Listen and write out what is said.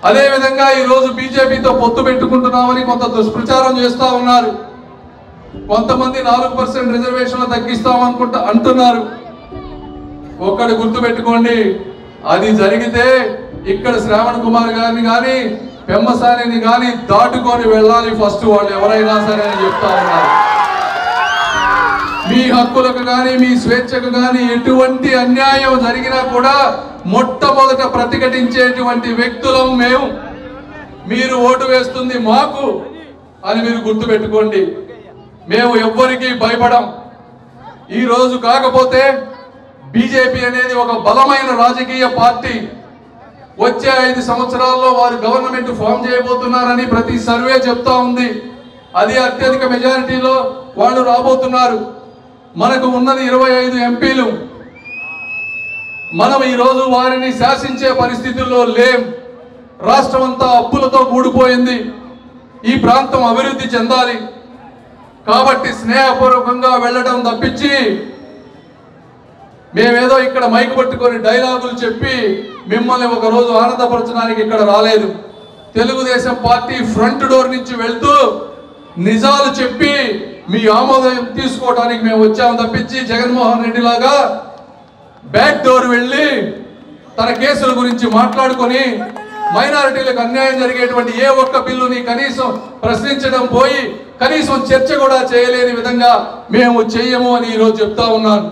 అదే విధంగా ఈ రోజు బీజేపీతో పొత్తు పెట్టుకుంటున్నామని కొంత దుష్ప్రచారం చేస్తా ఉన్నారు. కొంతమంది 4% రిజర్వేషన్లు తగ్గిస్తామనుకుంటా అంటున్నారు. ఒక్కటి గుర్తు పెట్టుకోండి, అది జరిగితే ఇక్కడ శ్రావణ్ కుమార్ గారిని కానీ పెమ్మసానిని కానీ దాటుకొని వెళ్ళాలి ఫస్ట్ వాళ్ళు ఎవరైనా సరే అని చెప్తా ఉన్నారు. మీ హక్కులకు కానీ మీ స్వేచ్ఛకు కానీ ఎటువంటి అన్యాయం జరిగినా కూడా మొట్టమొదట ప్రతిఘటించేటువంటి వ్యక్తులం మేము. మీరు ఓటు వేస్తుంది మాకు అని మీరు గుర్తుపెట్టుకోండి. మేము ఎవ్వరికీ భయపడం. ఈ రోజు కాకపోతే బీజేపీ అనేది ఒక బలమైన రాజకీయ పార్టీ. వచ్చే 5 సంవత్సరాల్లో వారు గవర్నమెంట్ ఫామ్ చేయబోతున్నారని ప్రతి సర్వే చెప్తా ఉంది. అది అత్యధిక మెజారిటీలో వాళ్ళు రాబోతున్నారు. మనకు ఉన్నది 25 ఎంపీలు. మనం ఈరోజు వారిని శాసించే పరిస్థితుల్లో లేం. రాష్ట్రం అంతా అప్పులతో కూడిపోయింది. ఈ ప్రాంతం అభివృద్ధి చెందాలి కాబట్టి స్నేహపూర్వకంగా వెళ్ళడం తప్పించి మేమేదో ఇక్కడ మైకు పట్టుకొని డైలాగులు చెప్పి మిమ్మల్ని ఒకరోజు ఆనందపరచడానికి ఇక్కడ రాలేదు. తెలుగుదేశం పార్టీ ఫ్రంట్ డోర్ నుంచి వెళ్తూ నిజాలు చెప్పి మీ ఆమోదం తీసుకోవడానికి మేము వచ్చాము తప్పించి జగన్మోహన్ రెడ్డి లాగా బ్యాక్ డోర్ వెళ్ళి తన కేసుల గురించి మాట్లాడుకొని మైనారిటీలకు అన్యాయం జరిగేటువంటి ఏ ఒక్క బిల్లుని కనీసం ప్రశ్నించడం పోయి కనీసం చర్చ కూడా చేయలేని విధంగా మేము చెయ్యము అని ఈరోజు చెప్తా ఉన్నాను.